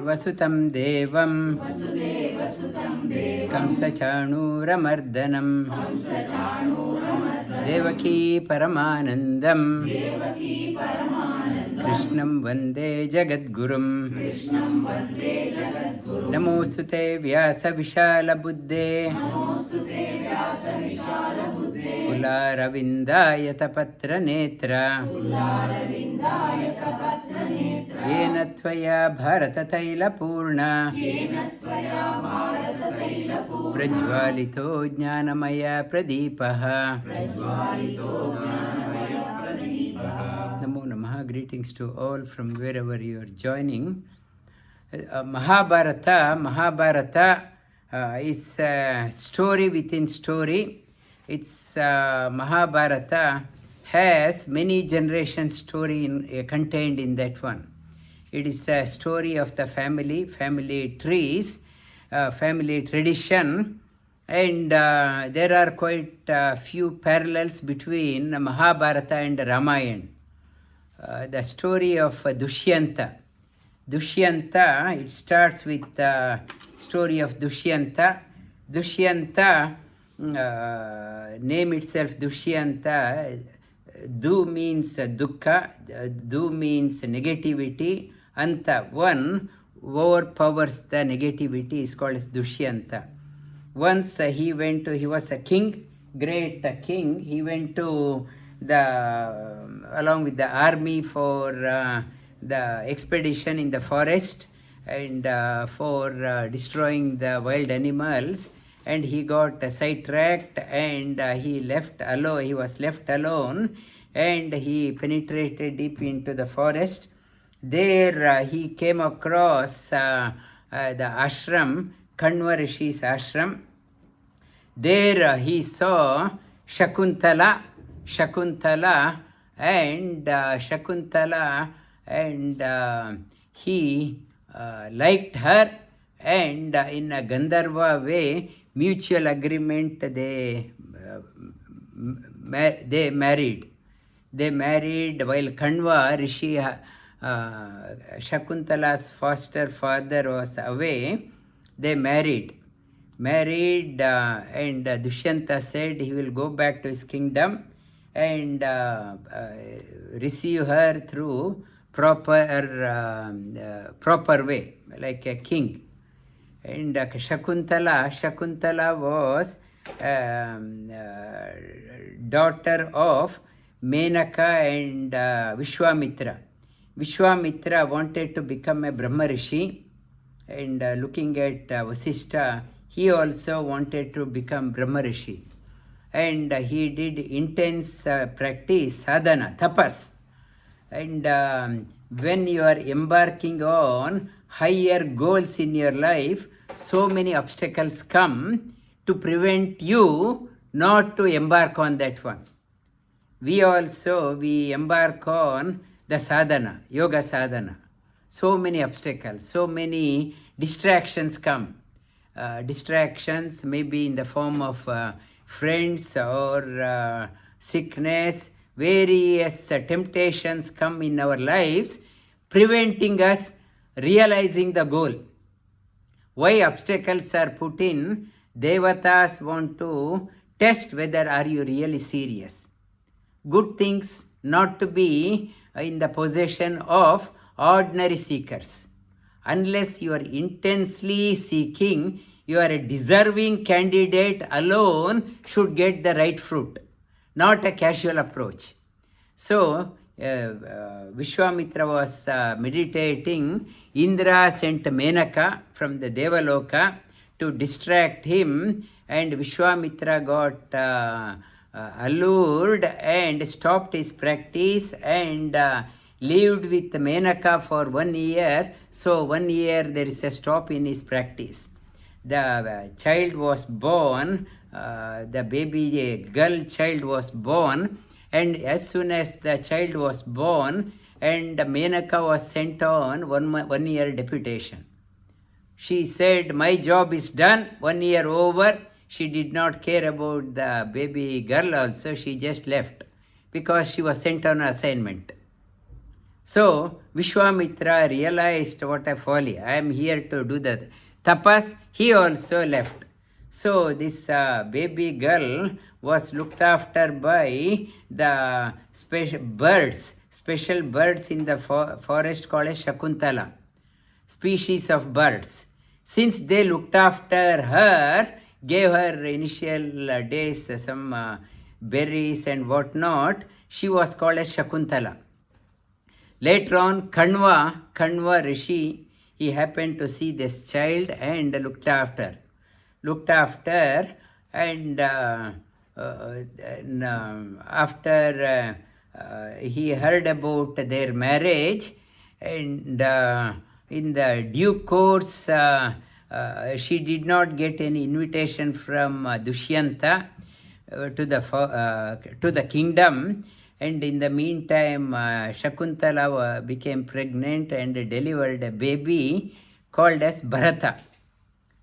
ವಸುತಂ ದೇವಂ ಕಂಸಚಾಣೂರಮರ್ದನಂ ದೇವಕೀ ಪರಮಾನಂದಂ ಕೃಷ್ಣಂ ವಂದೇ ಜಗದ್ಗುರುಂ. ನಮೋಸ್ತುತೆ ವ್ಯಾಸ ವಿಶಾಲ ಬುದ್ಧೇ ಕುಲಾರವಿಂದಾಯತ ಪತ್ರ ನೇತ್ರ ಯೇನ ತ್ವಯಾ ಭಾರತ ತೈಲ ಪೂರ್ಣ ಪ್ರಜ್ವಾಲಿತೋ ಜ್ಞಾನಮಯ ಪ್ರದೀಪಃ. Namo Namah. Greetings to all from wherever you are joining. Mahabharata is a story within story. It's Mahabharata has many generations story contained in that one. It is a story of the family trees, family tradition, and there are quite few parallels between Mahabharata and Ramayana. The story of Dushyanta, it starts with the story of Dushyanta. Name itself Dushyanta. Du means dukkha, du means negativity, anta, one overpowers the negativity, is called as Dushyanta. Once he was a king, great king. He went to along with the army for the expedition in the forest and for destroying the wild animals, and he got sidetracked and he was left alone, and he penetrated deep into the forest. There he came across the ashram, Kanva Rishi's ashram. There he saw Shakuntala and he liked her, and in a Gandharva way, mutual agreement, they married while Kanva Rishi, Shakuntala's foster father, was away. They married and Dushyanta said he will go back to his kingdom and receive her through proper way, like a king. And Shakuntala was daughter of Menaka and Vishwamitra. Vishwamitra wanted to become a Brahma Rishi, and looking at Vasishtha, he also wanted to become Brahma Rishi. And he did intense practice, sadhana, tapas. And when you are embarking on higher goals in your life, so many obstacles come to prevent you not to embark on that one. We embark on the sadhana, yoga sadhana. So many obstacles, so many distractions come. Distractions may be in the form of friends or sickness. Various temptations come in our lives, preventing us realizing the goal. Why obstacles are put in? Devatas want to test whether are you really serious. Good things not to be in the possession of ordinary seekers. Unless you are intensely seeking, you are a deserving candidate alone should get the right fruit, not a casual approach. So Vishwamitra was meditating. Indra sent Menaka from the Devaloka to distract him, and Vishwamitra got allured and stopped his practice and lived with Menaka for 1 year. So 1 year there is a stop in his practice. The child was born, the baby girl child was born, and as soon as the child was born, and Menaka was sent on 1 year deputation. She said, my job is done, 1 year over. She did not care about the baby girl also. She just left because she was sent on assignment. So Vishwamitra realized what a folly. I am here to do the tapas. He also left. So this baby girl was looked after by the special birds in the forest called as Shakuntala, species of birds. Since they looked after her, gave her initial days some berries and whatnot, she was called as Shakuntala. Later on, Kanva Rishi, he happened to see this child and looked after, and after he heard about their marriage, and in the due course, she did not get any invitation from Dushyanta to the kingdom. And in the meantime, Shakuntala became pregnant and delivered a baby called as Bharata.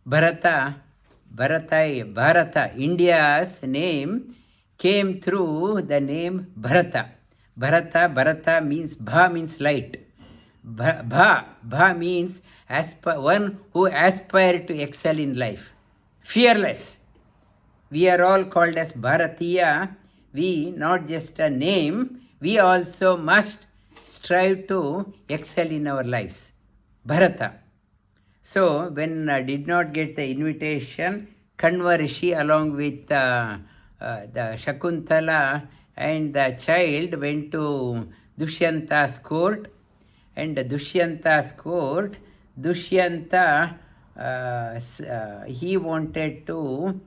Bharata, India's name came through the name Bharata. Bharata means Bha means light. Bha means one who aspired to excel in life. Fearless. We are all called as Bharatiya. We, not just a name, we also must strive to excel in our lives. Bharata. So, when did not get the invitation, Kanva Rishi along with the Shakuntala and the child went to Dushyanta's court. And Dushyanta's court, Dushyanta, he wanted to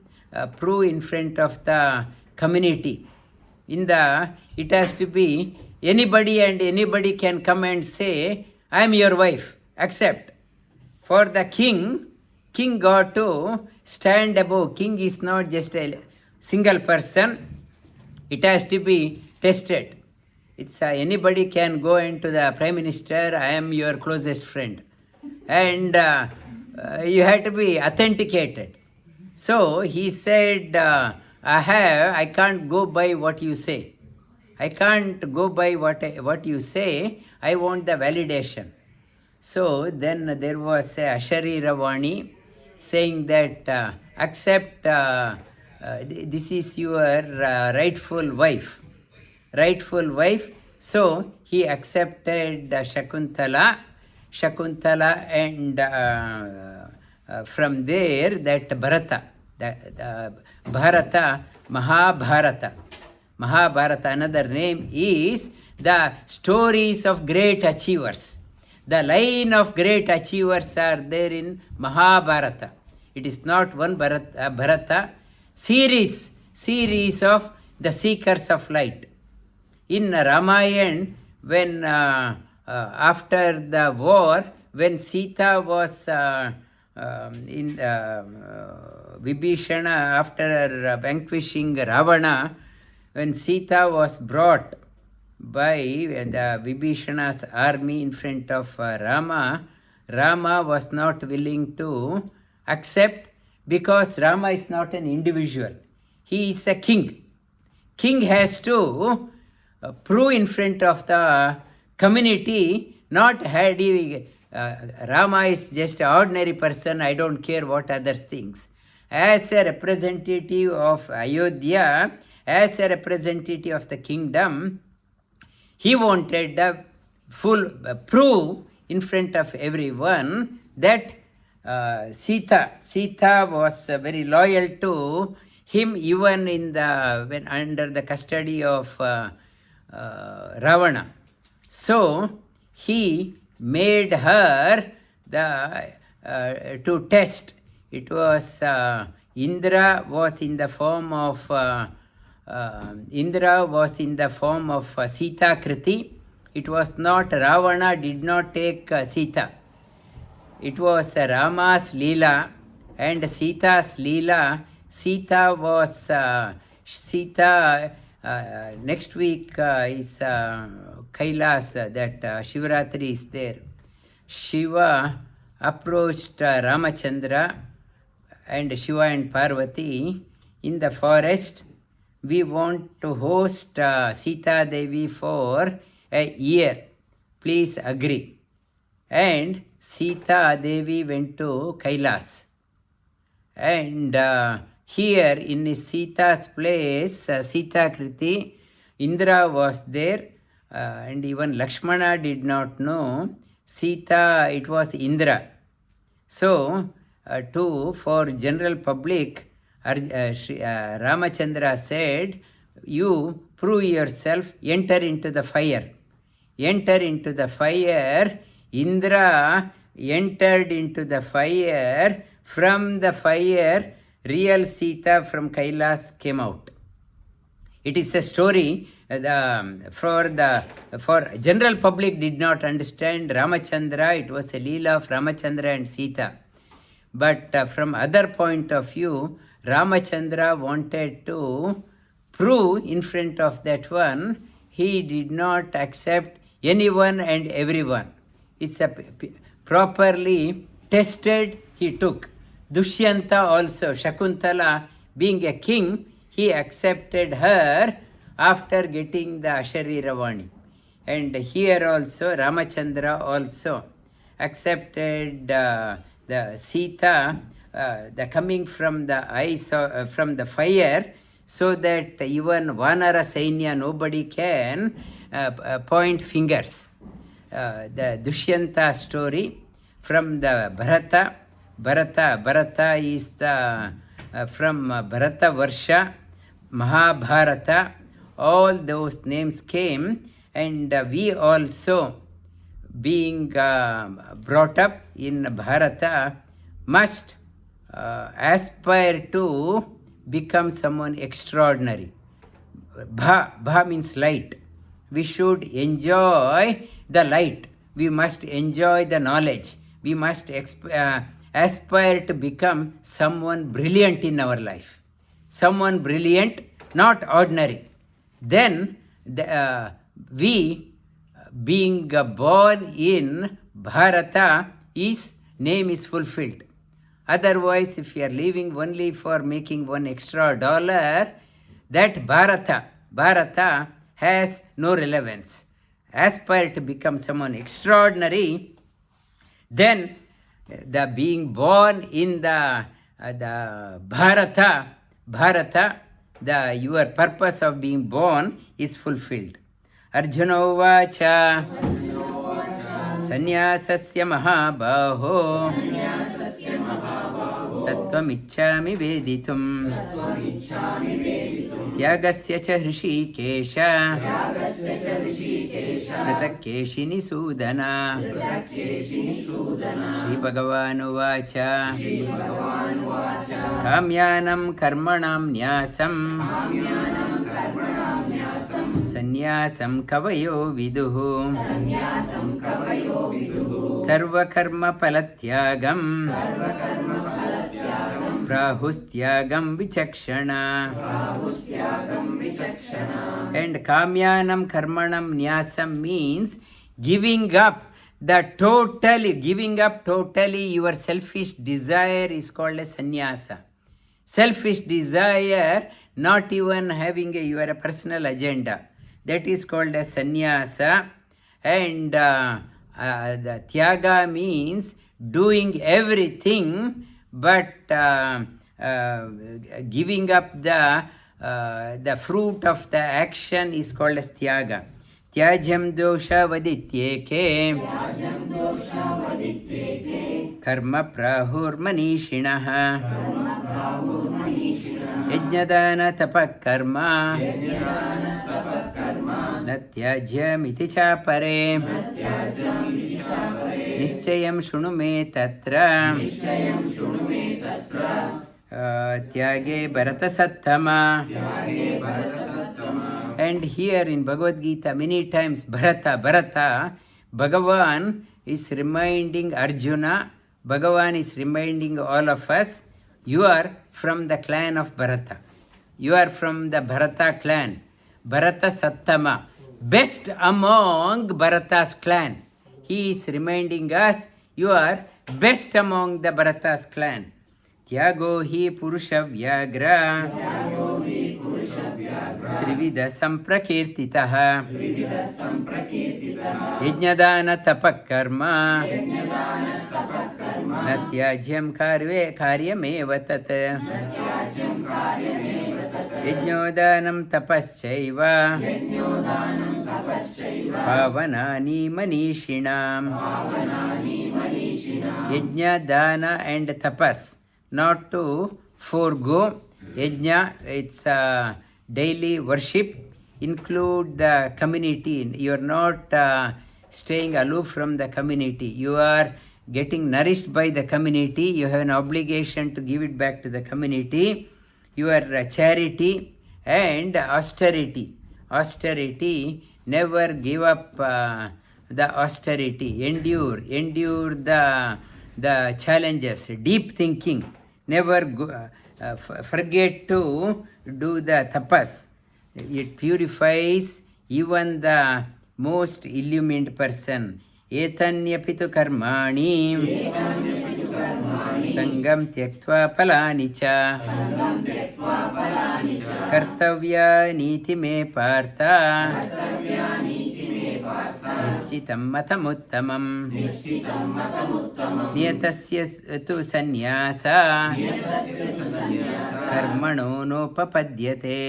prove in front of the community. It has to be anybody, and anybody can come and say, I am your wife, accept. For the king got to stand above. King is not just a single person. It has to be tested. It's anybody can go into the prime minister, I am your closest friend. And you have to be authenticated. So he said, I can't go by what you say. I can't go by what you say. I want the validation. So then there was a Asharirvani saying that accept, this is your rightful wife. So he accepted Shakuntala, and from there that Bharata, Bharata, Mahabharata. Another name is the stories of great achievers. The line of great achievers are there in Mahabharata. It is not one Bharata, series of the seekers of light. In Ramayana, when after the war, when Sita was in Vibhishana, after vanquishing Ravana, when Sita was brought by the Vibhishana's army in front of Rama was not willing to accept, because Rama is not an individual. He is a king. King has to prove in front of the community, not had he, Rama is just an ordinary person, I don't care what others thinks. As a representative of Ayodhya, as a representative of the kingdom, he wanted the full proof in front of everyone that Sita was very loyal to him, even when under the custody of Ravana. So he made her to test. It was Indra was in the form of Sita Kriti. It was not Ravana did not take Sita. It was Rama's Leela and Sita's Leela. Sita was next week is Kailas, that Shivaratri is there. Shiva approached Ramachandra and Shiva and Parvati in the forest. We want to host Sita Devi for a year. please agree. And Sita Devi went to Kailas. And here in Sita's place, Sita Kriti, Indra was there, and even Lakshmana did not know Sita, it was Indra. So, for general public, Ramachandra said, you prove yourself, enter into the fire. Enter into the fire. Indra entered into the fire. From the fire, real Sita from Kailas came out. It is a story for general public did not understand Ramachandra. It was a leela of Ramachandra and Sita. But from other point of view, Ramachandra wanted to prove in front of that one, he did not accept anyone and everyone. It's a properly tested he took. Dushyanta also, Shakuntala being a king, he accepted her after getting the Ashariravani. And here also, Ramachandra also accepted the Sita, the coming from the eyes, from the fire, so that even Vanara Sainya, nobody can point fingers. The Dushyanta story from the Bharata. Bharata is the from Bharata Varsha, Mahabharata, all those names came, and we also, being brought up in Bharata, must aspire to become someone extraordinary. Bha means light. We should enjoy the light. We must enjoy the knowledge. We must aspire to become someone brilliant in our life. Someone brilliant, not ordinary. Then we, being born in Bharata, his name is fulfilled. Otherwise, if you are living only for making one extra dollar, that Bharata has no relevance. Aspire to become someone extraordinary, then the being born in the Bharata, your purpose of being born is fulfilled. Arjuna Vacha Sanyasasya Mahabaho Tattvamichchami Veditum Tyagasya cha Hrishikesha Pratakeshini Sudana Shri Bhagavan Vacha Kamyanam Karmanam Nyasam Sanyasam Kavayo Viduhu Sarvakarma Palatyagam Prahustyagam Vichakshana. And Kamyanam Karmanam Nyasam means giving up totally your selfish desire is called a sannyasa. Selfish desire, not even having your personal agenda, that is called a sannyasa. And the tyaga means doing everything, but giving up the fruit of the action is called as tyaga. Tyajam dosha vadityeke karma prahur manishinaha yajnadana tapak karma natyajamiti chapare nischayam shunu me tatra tyage bharata sattama. And here in Bhagavad Gita many times Bharata, Bhagavan is reminding Arjuna, Bhagavan is reminding all of us, you are from the clan of Bharata. You are from the Bharata clan. Bharata Sattama, best among Bharata's clan. He is reminding us, you are best among the Bharata's clan. Tyago hi Purusha Vyagra ತ್ರಿವಿಧ ಸಂಪ್ರಕೀರ್ತಿತಃ ಯಜ್ಞದಾನ ತಪಃ ಕರ್ಮ ನ ತ್ಯಾಜ್ಯಂ ಕಾರ್ಯಮೇವ ತತ್ ಯಜ್ಞೋದಾನಂ ತಪಶ್ಚೈವ ಪಾವನಾನಿ ಮನೀಷಿಣಾಂ. Yajna, dana and tapas, not to forego. Yajna, it's daily worship, include the community. You are not staying aloof from the community. You are getting nourished by the community. You have an obligation to give it back to the community. Your charity and austerity. Austerity, never give up the austerity. Endure the challenges. Deep thinking. Never forget to do the tapas. It purifies even the most illumined person. Etanyapitu karmani sangam tyaktva palani cha kartavya niti me partha निश्चितं मतमुत्तमं नियतस्य तु सन्न्यासा कर्मणो नोपपद्यते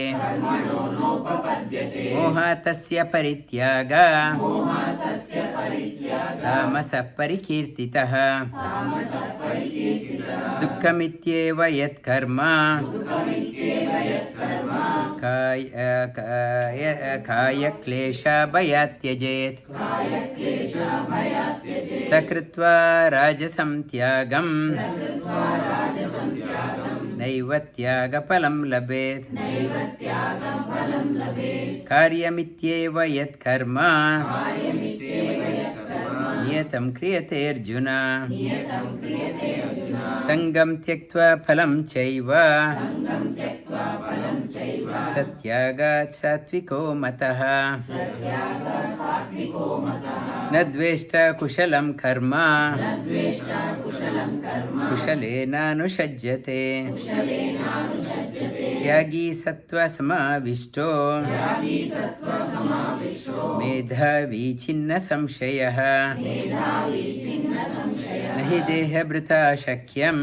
मोहातस्य परित्यागा तामसः परिकीर्तितः दुःखमित्येव यत्कर्म कायक्लेशभयात् त्यजेत् सकृत्वा राजसं त्यागं नैव त्यागफलं लभेत् कार्यमित्येव यत्कर्म नियतं क्रियते अर्जुन संगं त्यक्त्वा फलं चैव सत्यागात् सात्विको मतः न द्वेष्टा कुशलं कर्म कुशलेनानुषज्यते त्यागी सत्त्वसमाविष्टो मेधावी छिन्न संशयः न हि देहभृता शक्यं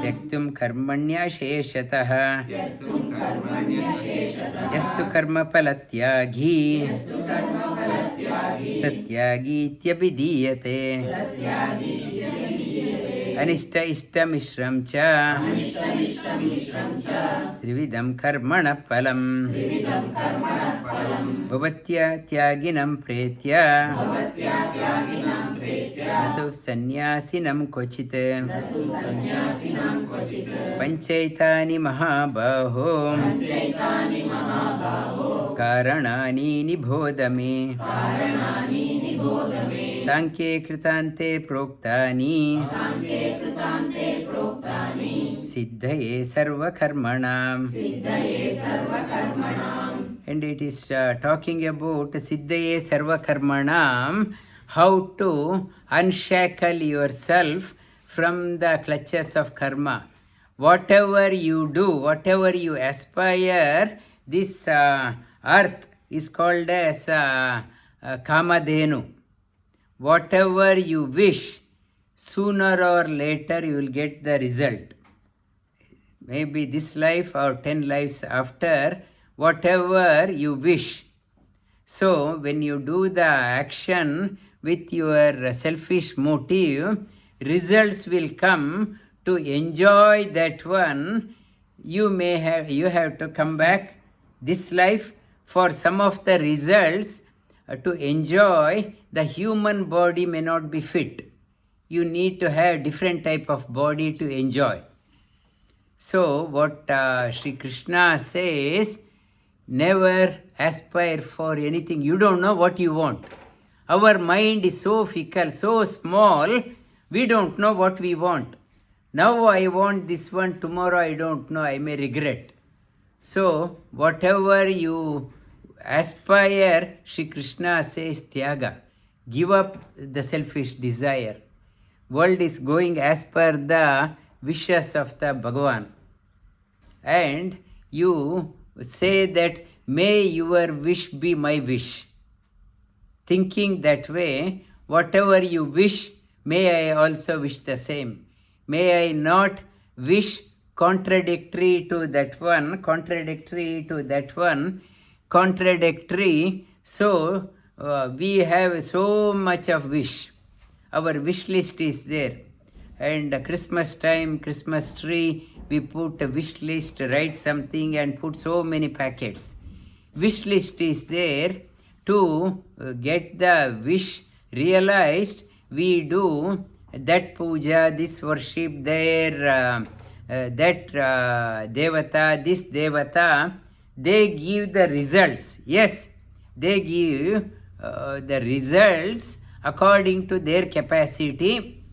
त्यक्तुं कर्मण्यशेषतः यस्तु कर्मफलत्यागी सत्यागीत्यभिधीयते अनिष्ट इष्टमिश्रं च त्रिविधं कर्मणः फलम् भवत्यात्यागिनं प्रेत्य न तु सन्न्यासिनं क्वचित् पञ्चैतानि महाबाहो कारणानि निबोध मे सांख्ये कृतान्ते प्रोक्तानि सिद्धये सर्वकर्मणाम्. And it is talking about Siddhaye Sarvakarmanam, how to unshackle yourself from the clutches of karma. Whatever you do, whatever you aspire, this earth is called as Kamadhenu. Whatever you wish, sooner or later you will get the result. Maybe this life or 10 lives after, whatever you wish. So when you do the action with your selfish motive, results will come. To enjoy that one, you have to come back this life for some of the results. To enjoy, the human body may not be fit. You need to have different type of body to enjoy. So what Sri Krishna says, never aspire for anything. You don't know what you want. Our mind is so fickle, so small, we don't know what we want. Now I want this one, tomorrow I don't know, I may regret. So whatever you aspire, Sri Krishna says Tyaga. Give up the selfish desire. World is going as per the wishes of the Bhagavan. And you say that, may your wish be my wish. Thinking that way, whatever you wish, may I also wish the same. May I not wish contradictory to that one, contradictory. So we have so much of wish. Our wish list is there. And Christmas time, Christmas tree, we put a wish list, write something and put so many packets. Wish list is there. To get the wish realized, we do that puja, this worship, there, that devata, this devata. They give the results. Yes, they give the results according to their capacity.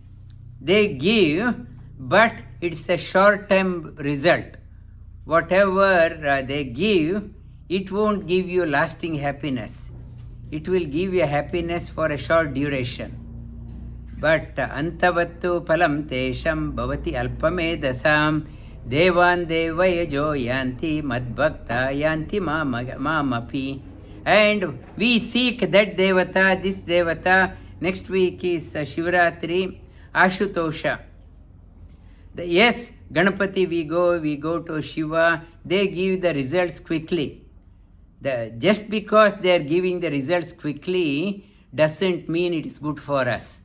They give, but it's a short-term result. Whatever they give, it won't give you lasting happiness. It will give you happiness for a short duration. But antavattu palam tesham bhavati alpamedasam devan devayajo yanti madbhakta yanti mamapi. And we seek that devata, this devata. Next week is Shivratri, Ashutosha. Yes, Ganapati we go to Shiva. They give the results quickly. Just because they are giving the results quickly doesn't mean it is good for us.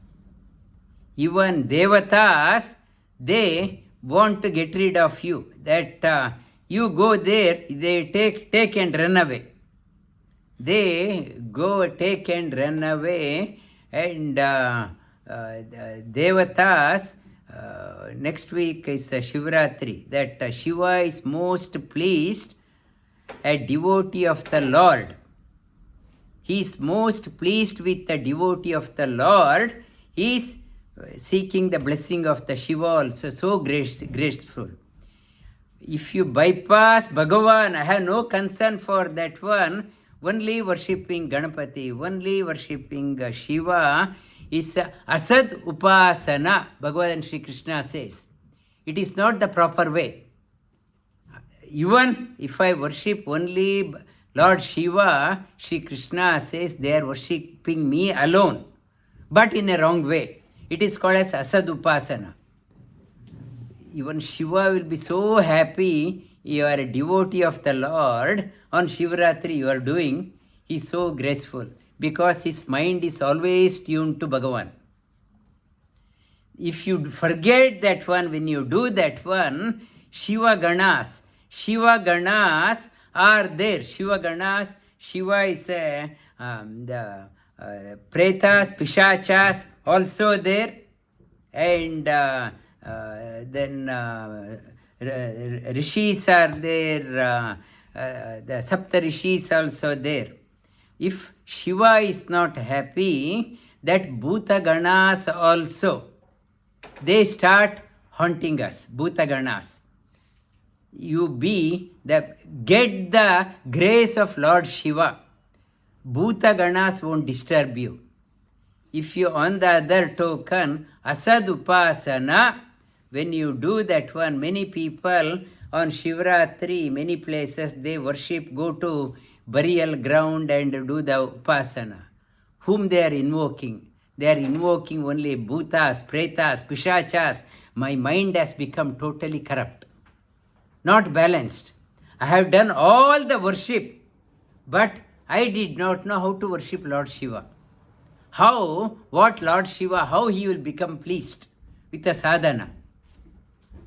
Even devatas, they want to get rid of you. That you go there, they take and run away. They go take and run away. And devatas, next week is Shivratri. That Shiva is most pleased. A devotee of the Lord. He is most pleased with the devotee of the Lord. He is seeking the blessing of the Shiva also, so graceful. If you bypass Bhagavan, I have no concern for that one, only worshipping Ganapati, only worshipping Shiva is Asad Upasana, Bhagavan Sri Krishna says. It is not the proper way. Even if I worship only Lord Shiva, Sri Krishna says they are worshipping me alone, but in a wrong way. It is called as Asad Upasana. Even Shiva will be so happy you are a devotee of the Lord. On Shivratri you are doing, he is so graceful because his mind is always tuned to Bhagavan. If you forget that one, when you do that one, Shiva Ganas are there. Shiva is the Pretas, Pishachas also there. And then Rishis are there. The Sapta Rishis also there. If Shiva is not happy, that Bhuta Ganas also, they start haunting us, Bhuta Ganas. You get the grace of Lord Shiva. Bhuta Ganas won't disturb you. If you on the other token, Asad Upasana, when you do that one, many people on Shivratri, many places they worship, go to burial ground and do the Upasana. Whom they are invoking? They are invoking only Bhutas, Pretas, Pishachas. My mind has become totally corrupt, not balanced. I have done all the worship, but I did not know how to worship Lord Shiva. What Lord Shiva, how he will become pleased with the sadhana.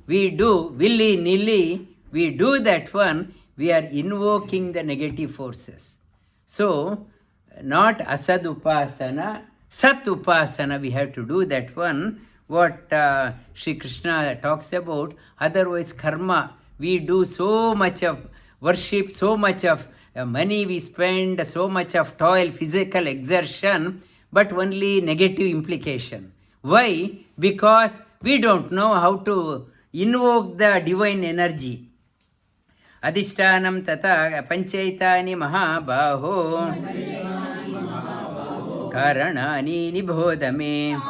We do willy-nilly, we do that one, we are invoking the negative forces. So, not Asad Upasana, Sat Upasana we have to do that one, what Sri Krishna talks about. Otherwise karma, we do so much of worship, so much of money we spend, so much of toil, physical exertion, but only negative implication. Why? Because we don't know how to invoke the divine energy. Adhishtanam tata panchaitani mahabaho karanani nibodame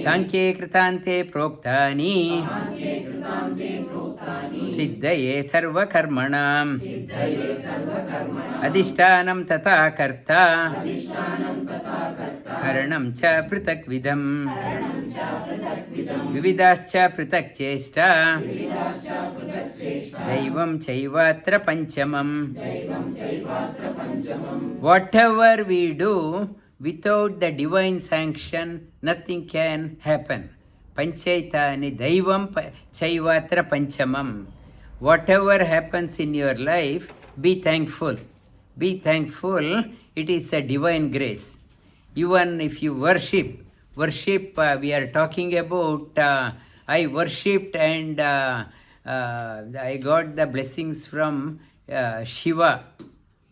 Sankhye kritante proktani सिद्धये सर्वकर्मणाम् अधिष्ठानं तथा कर्ता करणं च पृथक्विधम् विविधाश्च पृथक् चेष्टा दैवं चैवात्र पञ्चमम्. Whatever we do without the divine sanction, nothing can happen. Panchaitani daivam chaivatra panchamam. Whatever happens in your life, be thankful. Be thankful. It is a divine grace. Even if you worship, we are talking about I worshipped and I got the blessings from Shiva.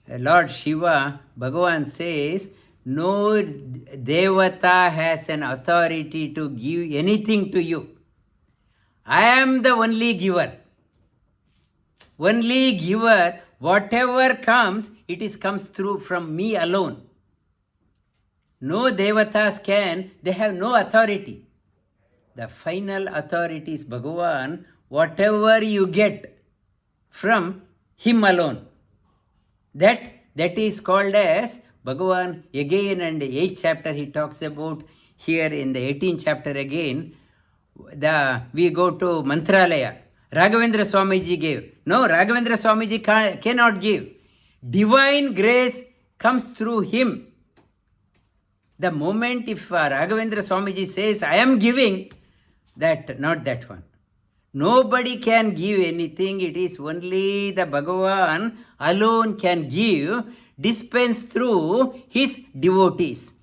Lord Shiva, Bhagavan says, no Devata has an authority to give anything to you. I am the only giver. Only giver, whatever comes, comes through from me alone. No Devatas they have no authority. The final authority is Bhagavan, whatever you get from him alone. That is called as Bhagavan. Again, in the 8th chapter he talks about, here in the 18th chapter again, we go to Mantralaya. Raghavendra Swamiji gave. No, Raghavendra Swamiji cannot give. Divine grace comes through him. The moment if Raghavendra Swamiji says, I am giving, not that one. Nobody can give anything. It is only the Bhagavan alone can give, dispense through his devotees.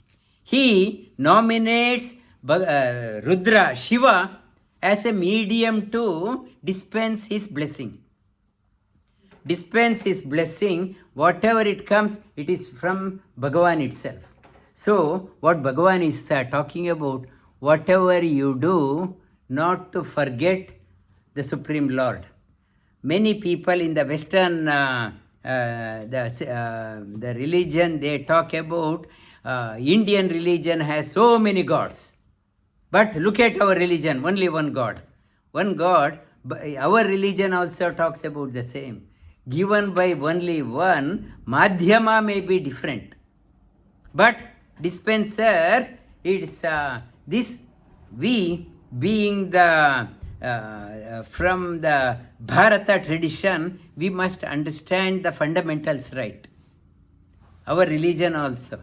He nominates Rudra, Shiva, as a medium to dispense his blessing. Dispense his blessing, whatever it comes, it is from Bhagavan itself. So, what Bhagavan is talking about, whatever you do, not to forget the Supreme Lord. Many people in the Western the religion, they talk about Indian religion has so many gods. But look at our religion, only one God. One God, our religion also talks about the same. Given by only one, Madhyama may be different. But dispenser, it's this, we being the from the Bharata tradition, we must understand the fundamentals right. Our religion also,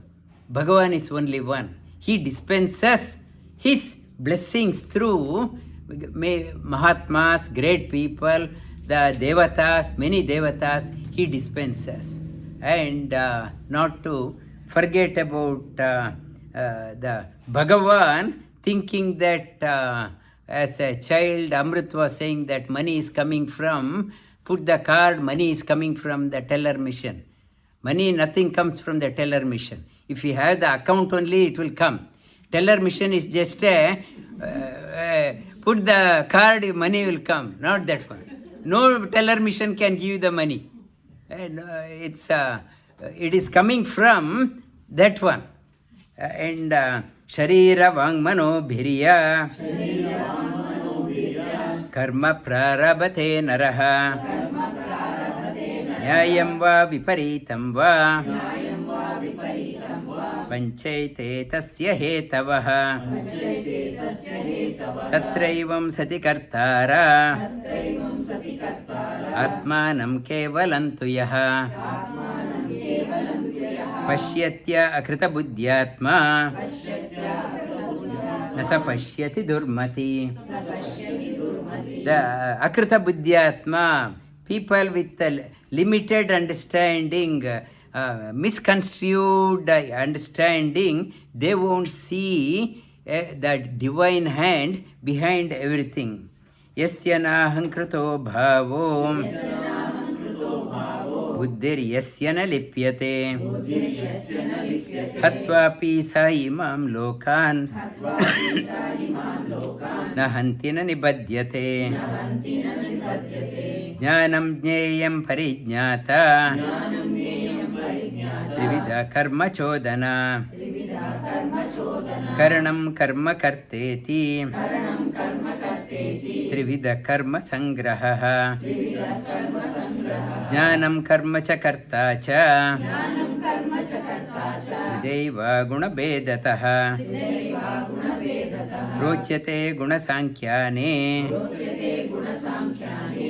Bhagavan is only one. He dispenses his blessings through Mahatmas, great people, the Devatas, many Devatas, he dispenses. And not to forget about the Bhagavan, thinking that as a child, Amrit was saying that money is coming from, put the card, money is coming from the teller machine. Money, nothing comes from the teller machine. If you have the account only, it will come. Teller machine is just put the card, money will come. Not that one. No teller machine can give you the money. And it is coming from that one. And Sharira Vang Mano Bhiriya Karma Prarabhate Naraha Nyayam Va Viparitam Va Panchaite Tasya Hetavaha Tatraivam Sati Kartara Atmanam Kevalantu Yaha Pashyatya Akrita Buddhyatma Nasa Pashyati Durmati. The Akrita Buddhyatma, people with limited understanding, misconstrued understanding, they won't see the divine hand behind everything. Yasya nahankrito bhavo buddhir yasya na lipyate hatvapi sa imam lokan nahanti na nibadyate jnanam jneyam parijñata ತ್ರಿವಿಧ ಕರ್ಮ ಚೋದನ ಕರಣಂ ಕರ್ಮ ಕರ್ತೇತಿ ತ್ರಿವಿಧ ಕರ್ಮ ಸಂಗ್ರಹ ಜ್ಞಾನಂ ಕರ್ಮ ಚ ಕರ್ತಾ ಚ ತ್ರಿದೈವ ಗುಣಭೇದತಃ ರೋಚ್ಯತೆ ಗುಣಸಾಂಖ್ಯಾನೇ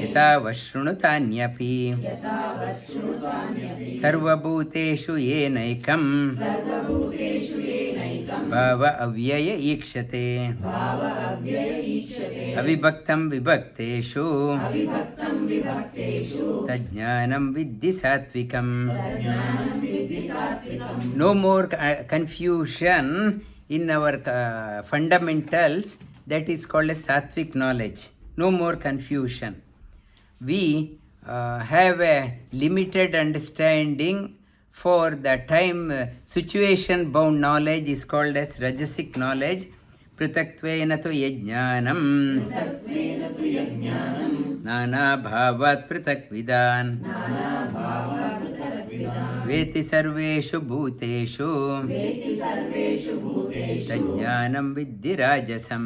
ಯಥಾವಶೃಣುತಾನ್ಯಪಿ ಸರ್ವಭೂತೇಷು ಏನೈಕಂ ಭಾವ ಅವ್ಯಯ ಈಕ್ಷತೆ ಅವಿಭಕ್ತಂ ವಿಭಕ್ತೇಷು ತಜ್ಞಾನಂ ವಿದ್ಧಿ ಸಾತ್ವಿಕಂ. No more confusion in our fundamentals, that is called as sattvic knowledge. No more confusion. We have a limited understanding for the time. Situation bound knowledge is called as rajasic knowledge. Pritaktveena tu yajnanam nana bhavat pritakvidan ವೇತಿ ಸರ್ವೇಷು ಭೂತೇಷು ತಜ್ಞಾನಂ ವಿದ್ಧಿ ರಾಜಸಂ.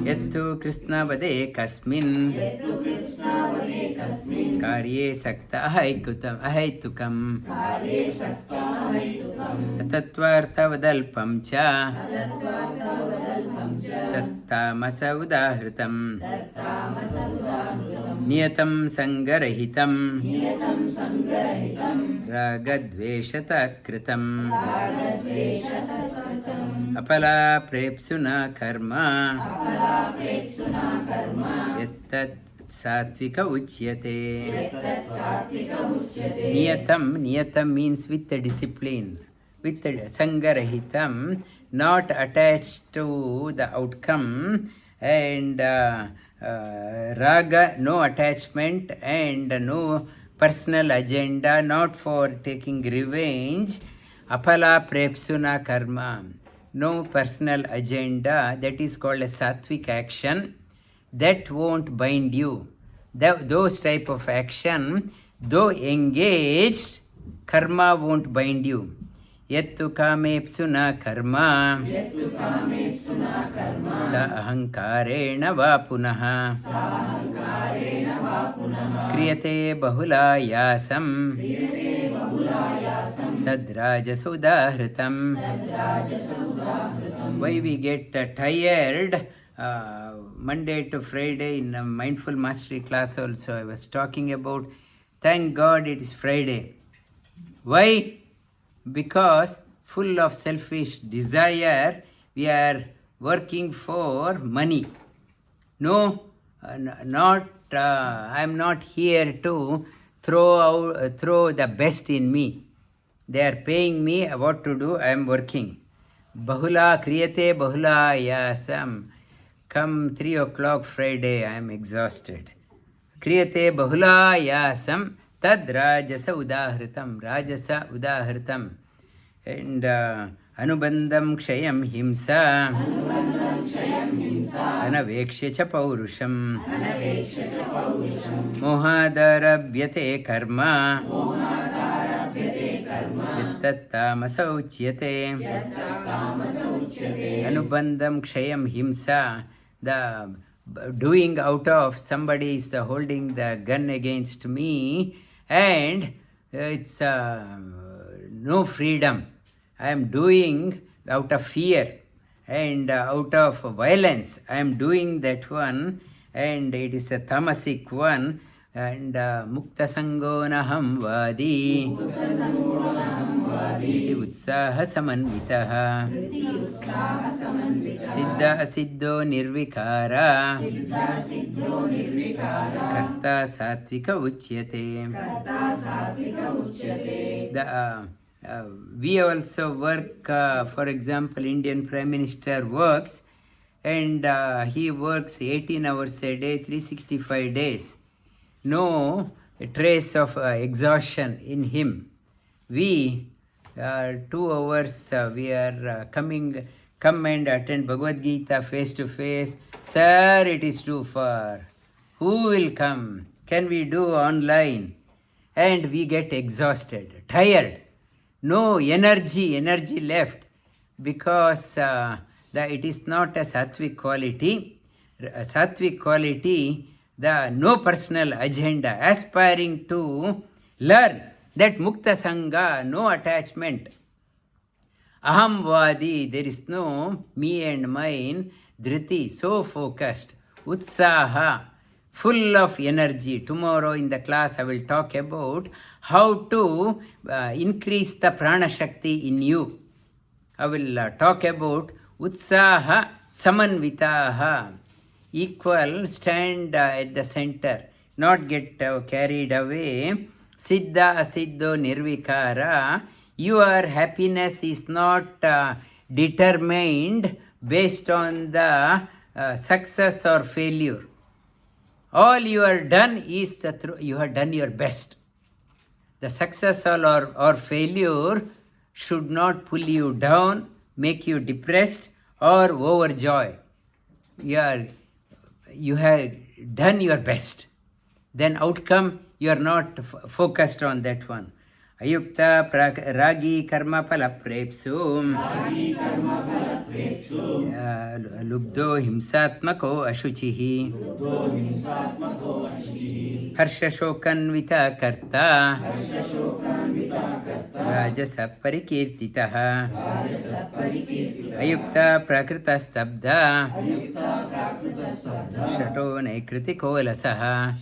ಯತ್ತು ಕೃಷ್ಣವದೇ ಕಸ್ಮಿನ್ ಕಾರ್ಯೇ ಸಕ್ತ ಅಹೈತುಕಂ ತತ್ವಾರ್ಥವದಲ್ಪಂ ಚ ತತ್ತಾಮಸ ಉದಾಹೃತಂ ನಿಯತಂ ಸಂಗರಹಿತಂ ರಾಗದ್ವೇಷತ ಕೃತಂ ಅಫಲಾಪ್ರೇಪ್ಸುನಾ ಕರ್ಮ ಯತ್ತತ್ ಸಾತ್ವಿಕ ಉಚ್ಯತೆ. ನಿಯತಂ means with the discipline, with the sangarahitam, not attached to the outcome, and raga, no attachment, and no personal agenda, not for taking revenge. Apala prepsuna karma, no personal agenda, that is called a sattvic action. That won't bind you. Those type of action, though engaged, karma won't bind you. Yattu kamepsuna karma sa ahankarena va punaha kriyate bahulayasam tadrajasa udahritam. Why we get tired? Monday to Friday in a mindful mastery class also I was talking about, thank God it is Friday. Why? Because full of selfish desire we are working for money. No, I am not here to throw the best in me. They are paying me what to do, I am working. Bahula kriyate bahula yasam. Come 3 o'clock Friday, I am exhausted. Kriyate bahula yasam tad rajasa udahritam. Rajasa udahritam. And anubandham kshayam himsa anavekshya cha paurusham mohadarabhyate karma yattattamasa uchyate. Anubandham kshayam himsa, the doing out of somebody is holding the gun against me, and it's no freedom. I am doing out of fear and out of violence. I am doing that one, and it is a tamasic one. And mukta sangonaham vadi utsaha samanvitaha siddha asiddho nirvikara karta satvika uchyate. We also work, for example, Indian Prime Minister works, and he works 18 hours a day, 365 days. No trace of exhaustion in him. We 2 hours, we are come and attend Bhagavad Gita face to face. Sir, it is too far. Who will come? Can we do online? and we get exhausted, tired, no energy left, because it is not a sattvic quality. A sattvic quality, the no personal agenda, aspiring to learn that mukta sangha, no attachment. Ahamvadi, there is no me and mine. Dhriti, so focused. Utsaha, full of energy. Tomorrow in the class I will talk about how to increase the prana shakti in you. I will talk about Utsaha Samanvitaha, equal, stand at the center, not get carried away. Siddha Asiddho Nirvikara, your happiness is not determined based on the success or failure. All you have done is you have done your best. The success or failure should not pull you down, make you depressed or overjoyed. You have done your best. Then outcome, you are not focused on that one. Ayukta ragi karma pala prepsu lubdo himsatmako ashuchihi harsha shokanvita karta rajasa parikirtitaha ayukta prakrita stabda shato naikritiko lasaha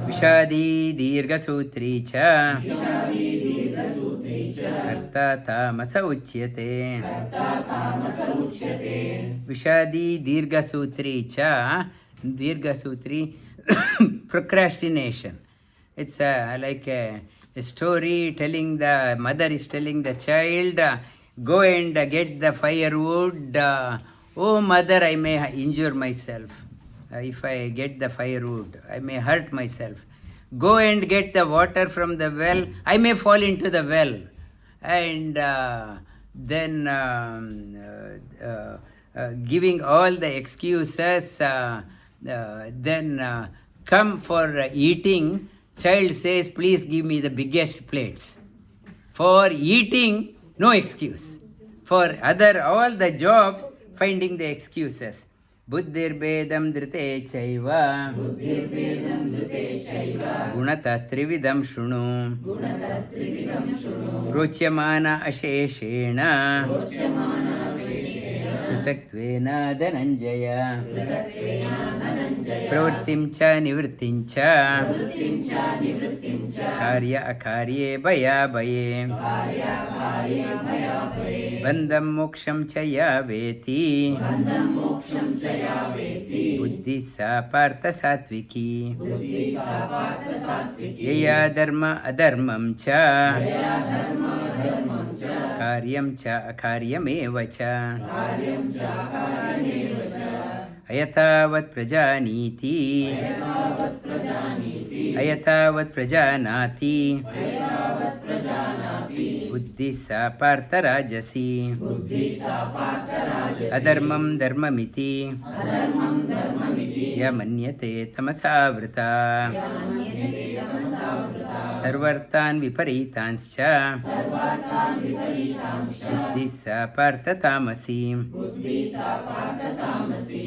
Vishadi dirga sutri cha karta tamasa uchyate. Vishadi dirga sutri cha. Dirga sutri, procrastination. It's like a story telling the mother is telling the child, go and get the firewood. Oh mother, I may injure myself. If I get the firewood, I may hurt myself. Go and get the water from the well, I may fall into the well. And then giving all the excuses, then come for eating. Child says, please give me the biggest plates. For eating, no excuse. For all the jobs, finding the excuses. Buddhirbedam dhrite chaiva gunata trividam shunu rocyamana asheshena pritatvena dhananjaya pravrittim cha nivrittim cha karya akarye bhaya bhaye bandham moksham cha ya veti buddhi sa partha satviki yaya dharma adharmam cha karyam cha akaryameva cha ayatavat prajaniti ayatavat prajanati buddhi sa partha rajasi adharmam dharmamiti yamanyate tamasavrita sarvartan viparitanscha buddhi sa partha tamasi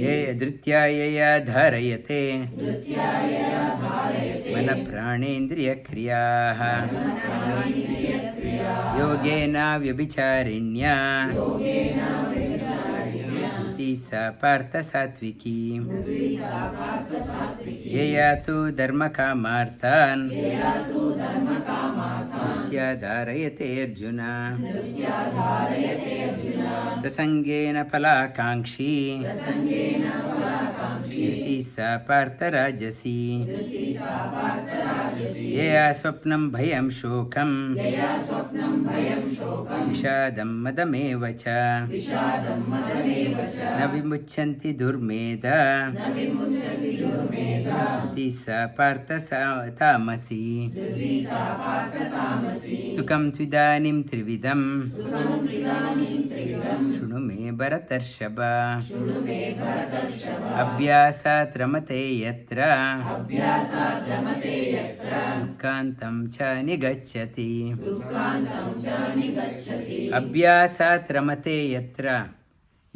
ye dhrityaya dharayate mana pranendriya kriyaha yogena vyabhicharinya buddhi sa partha satviki yeyatu dharma kamarthan nitya dharayate arjuna prasangena phalakankshi buddhi sa partha rajasi yeya swapnam bhayam shokam vishadam madameva cha na vimuchanti durmeda buddhi sa partha tamasi ಸುಖಂ ತ್ವಿದಾನಿಂ ತ್ರಿವಿಧಂ ಶೃಣು ಮೇ ಭರತರ್ಷಭ ಅಭ್ಯಾಸಾತ್ ರಮತೆ ಯತ್ರ ದುಃಖಾಂತಂ ಚ ನಿಗಚ್ಚತಿ ಅಭ್ಯಾಸಾತ್ ರಮತೆ ಯತ್ರ.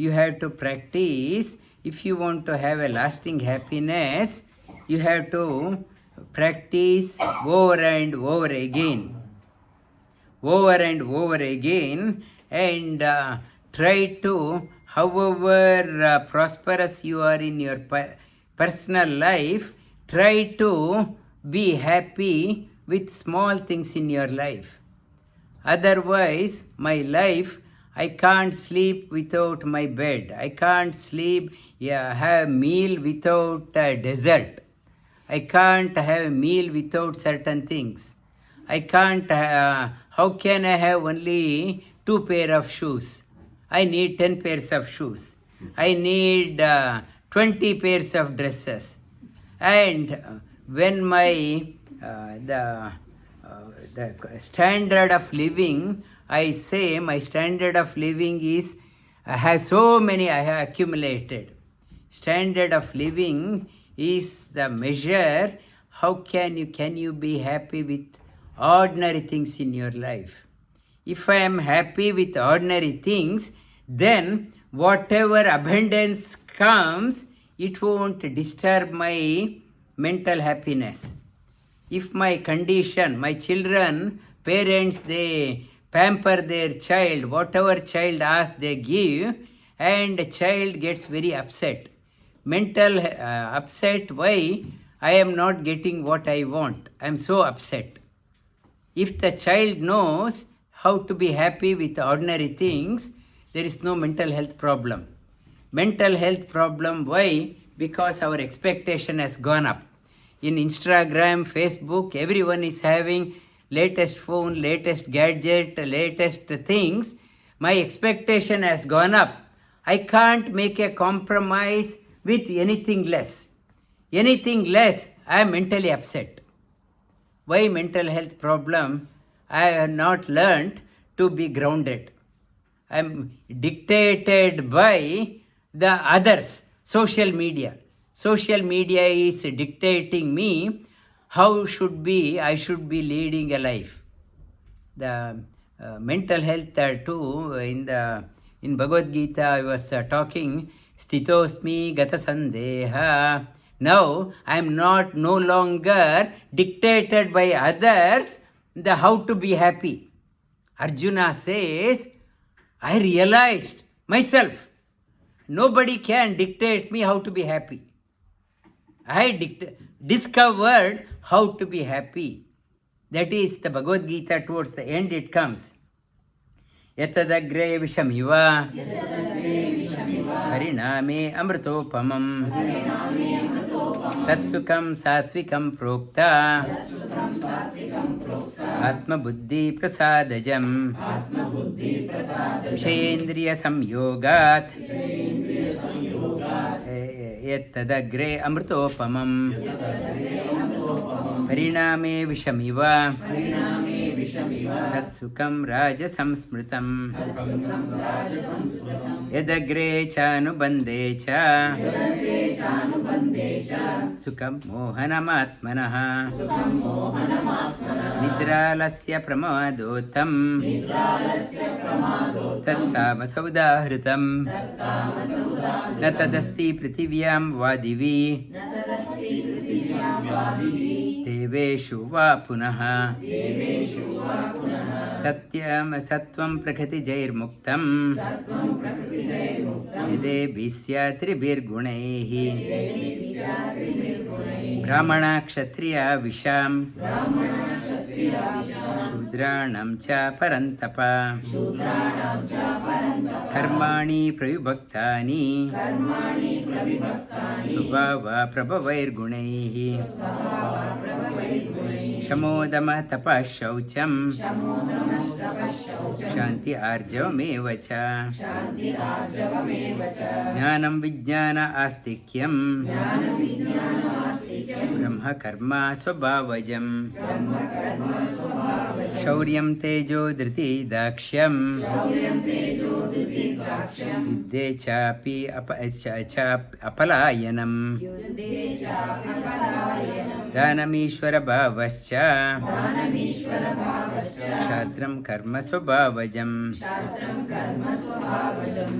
You have to practice. If you want to have a lasting happiness, you have to practice over and over again. Over and over again, and try to, however prosperous you are in your personal life, try to be happy with small things in your life. Otherwise, my life, I can't sleep without my bed. I can't sleep, have meal without dessert. I can't have meal without certain things. I can't, how can I have only 2 pair of shoes? I need 10 pairs of shoes. I need 20 pairs of dresses. And when my, the standard of living, I say my standard of living is, I have so many I have accumulated. Standard of living is the measure how can you be happy with ordinary things in your life. If I am happy with ordinary things, then whatever abundance comes, it won't disturb my mental happiness. If my condition, my children, parents, they pamper their child, whatever child asks they give, and the child gets very upset. Mental upset, why? I am not getting what I want. I am so upset. If the child knows how to be happy with ordinary things, there is no mental health problem. Mental health problem, why? Because our expectation has gone up. In Instagram, Facebook, everyone is having latest phone, latest gadget, latest things. My expectation has gone up. I can't make a compromise with anything less. Anything less, I am mentally upset. Why mental health problem? I have not learned to be grounded. I am dictated by the others, social media. Social media is dictating me how I should be leading a life. The mental health too, in Bhagavad Gita I was talking, Sthitosmi Gata Sandeha. Now I am no longer dictated by others how to be happy. Arjuna says, I realized myself, nobody can dictate me how to be happy. I discovered how to be happy. That is the Bhagavad Gita. Towards the end it comes. Yatadagre vishamiva hariname amritopamam tatsukam satvikam prokta atma buddhi prasadajam vishayendriya samyogat ಯತ್ತದಗ್ರೆ ಅಮೃತೋಪಮಂ ಪರಿಣಾಮೇ ವಿಷಮಿವ ತತ್ಸುಖಂ ರಾಜಸಂಸ್ಮೃತಂ ಯದಗ್ರೆ ಚಾನುಬಂಧೇ ಚ ಸುಖಂ ಮೋಹನಮಾತ್ಮನಃ ನಿದ್ರಾಲಸ್ಯ ಪ್ರಮಾದೋತ್ತಂ ತತ್ತಾಮಸೌದಾಹೃತಂ ನ ತದಸ್ತಿ ಪೃಥಿವ್ಯಾಂ ವಾದಿವಿ ದೇವೇಶು ವಾ ಪುನಃ ಸತ್ವಂ ಪ್ರಕೃತಿಜೈರ್ಮುಕ್ತಂ ಯದೇಭಿಸ್ಯಾತ್ರಿಭಿರ್ಗುಣೈಃ ಬ್ರಾಹ್ಮಣ ಕ್ಷತ್ರಿಯ ವಿಷಾಂ ಶೂದ್ರಾಣಂ ಚ ಪರಂತಪ ಕರ್ಮಾಣಿ ಪ್ರವಿಭಕ್ತಾನಿ ಸ್ವಭಾವ ಪ್ರಭವೈರ್ಗುಣೈಃ ಶಮೋದಮ ತಪಃ ಶೌಚಂ ಶಾಂತಿ ಆರ್ಜವಮೇವ ಚ ಜ್ಞಾನಂ ವಿಜ್ಞಾನ ಆಸ್ತಿಕ್ಯಂ ಬ್ರಹ್ಮ ಕರ್ಮ ಸ್ವಭಾವಜಂ ಶೌರ್ಯಂ ತೇಜೋ ಧೃತಿ ದಾಕ್ಷ್ಯಂ ಯುದ್ಧೇ ಚಾಪಿ ಅಪಲಾಯನಂ ದಾನಮೀಶ್ವರ ಭಾವಶ್ಚ ಕ್ಷಾತ್ರಂ ಕರ್ಮ ಸ್ವಭಾವಜಂ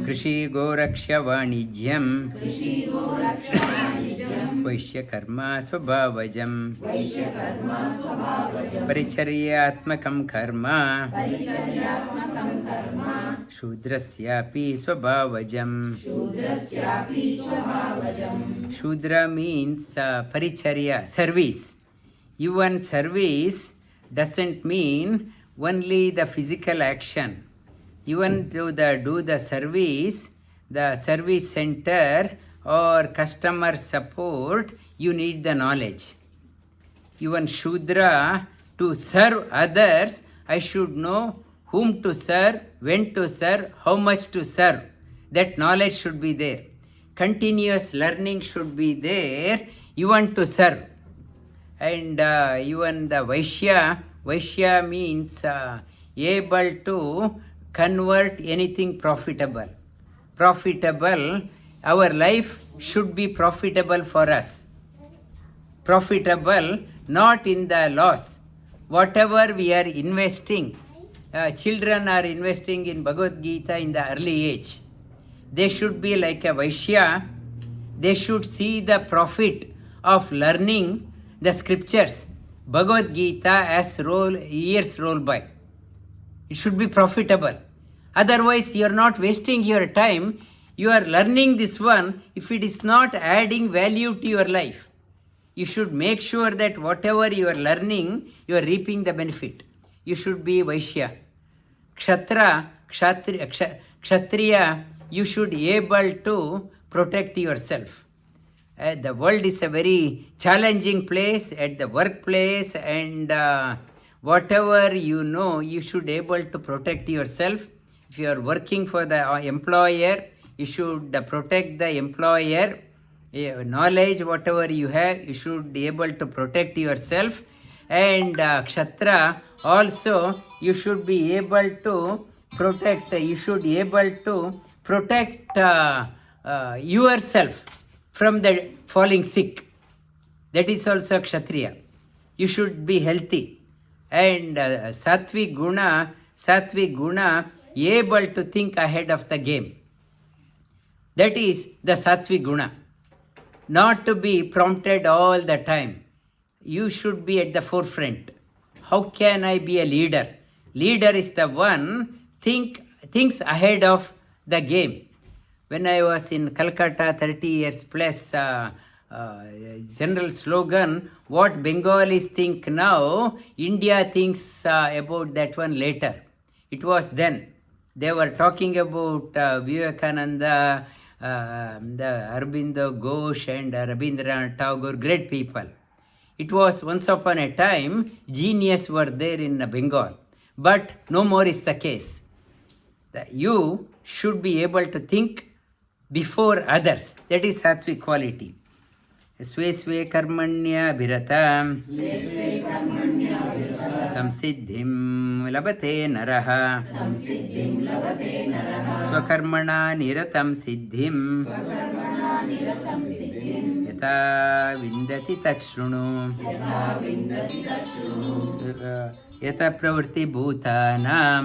ಕೃಷಿ ಗೋರಕ್ಷ್ಯ ವಾಣಿಜ್ಯಂ ವೈಶ್ಯಕರ್ಮ ಸ್ವಭಾವಜಂ ಪರಿಚರ್ಯಾತ್ಮಕಂ ಕರ್ಮ ಶೂದ್ರಸ್ಯಾಪಿ ಸ್ವಭಾವಜಂ. ಶೂದ್ರ means ಪರಿಚರ್ಯ, service. Even service doesn't mean only the physical action. Even do the service, the service center or customer support, you need the knowledge. Even Shudra, to serve others, I should know whom to serve, when to serve, how much to serve. That knowledge should be there. Continuous learning should be there, even to serve. And even the Vaishya means able to convert anything profitable. Our life should be profitable for us. Profitable, not in the loss. Whatever we are investing, children are investing in Bhagavad Gita in the early age. They should be like a Vaishya. They should see the profit of learning the scriptures, Bhagavad Gita, as years roll by. It should be profitable. Otherwise, you are not wasting your time. You are learning this one. If it is not adding value to your life, you should make sure that whatever you are learning, you are reaping the benefit. You should be Vaishya. Kshatriya, you should be able to protect yourself. The world is a very challenging place, at the workplace, and whatever you know, you should be able to protect yourself. If you are working for the employer, you should protect the employer. Knowledge, whatever you have, you should be able to protect yourself. And Kshatra also, you should be able to protect. You should be able to protect yourself from the falling sick. That is also Kshatriya. You should be healthy. And Sattvic Guna, able to think ahead of the game. That is the Sattvic Guna. Not to be prompted all the time. You should be at the forefront. How can I be a leader? Leader is the one thinks ahead of the game. When I was in Calcutta 30 years plus, general slogan, what Bengalis think now, India thinks about that one later. It was then. They were talking about Vivekananda, the Aurobindo Ghosh and Rabindranath Tagore, great people. It was once upon a time, genius were there in Bengal. But no more is the case. You should be able to think before others. That is sattvic quality. Sve karmanya bhirata samsiddhim labate naraha swakarmana niratam siddhim yata vindati takshrunu yata pravritti bhutanam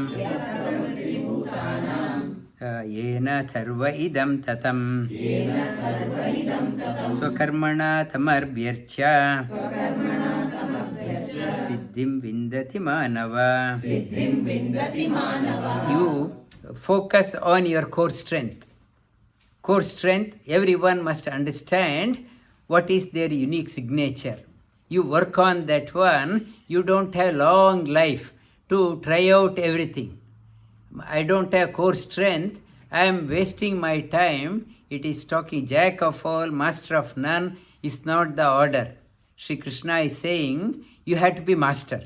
येन सर्व इदं ततं स्वकर्मणा तमर्भ्यर्च्य सिद्धिं विन्दति मानव. You focus on your core strength. Core strength, everyone must understand what is their unique signature. You work on that one, you don't have long life to try out everything. I don't have core strength, I am wasting my time. It is talking Jack of all, master of none is not the order. Sri Krishna is saying you have to be master.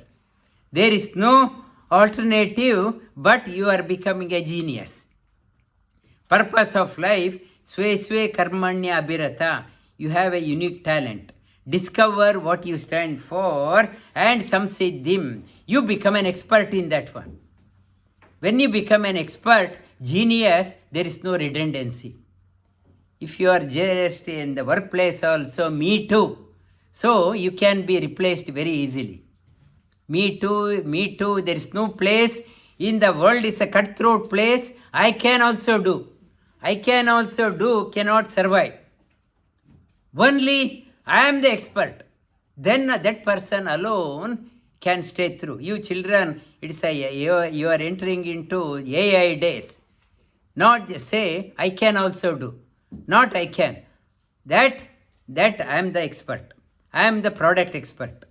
There is no alternative, but you are becoming a genius. Purpose of life, sve karmanya abhirata. You have a unique talent. discover what you stand for, and samsiddhim, you become an expert in that one. When you become an expert, genius, there is no redundancy. If you are just in the workplace also, me too. So you can be replaced very easily. Me too, there is no place in the world, is a cutthroat place. I can also do, cannot survive. Only I am the expert. Then that person alone can stay through. You children, it's you are entering into AI days. Not just say, I can also do. Not I can. That I am the expert. I am the product expert.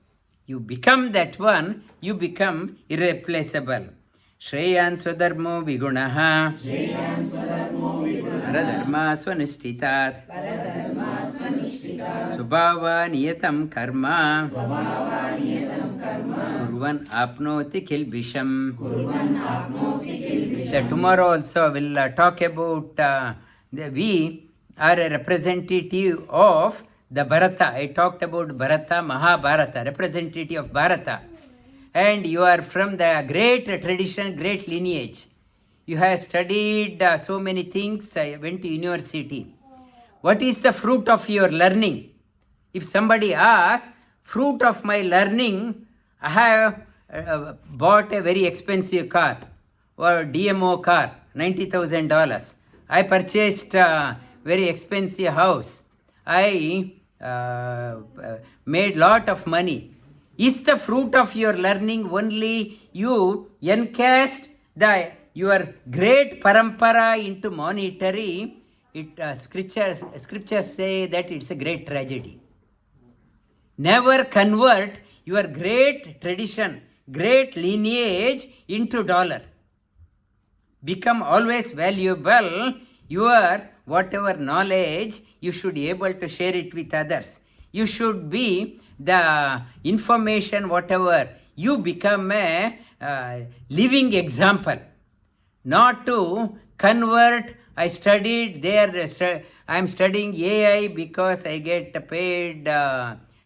You become that one, you become irreplaceable. Shreyan swadharmo vigunaha. Paradharma swanishtitat. Subhava niyatam karma. Kurvan apnoti kilbisham. Tomorrow also will talk about we are a representative of the Bharata. I talked about Bharata, Mahabharata, representative of Bharata. And you are from the great tradition, great lineage. You have studied so many things. I went to university. What is the fruit of your learning? If somebody asks, fruit of my learning, I have bought a very expensive car or DMO car, $90,000. I purchased a very expensive house. I made lot of money. Is the fruit of your learning only you encast your great parampara into monetary? Scriptures say that it's a great tragedy. Never convert your great tradition, great lineage into dollar. Become always valuable. Your whatever knowledge, you should be able to share it with others. You should be the information, whatever, you become a living example. Not to convert, I studied there, I am studying AI because I get paid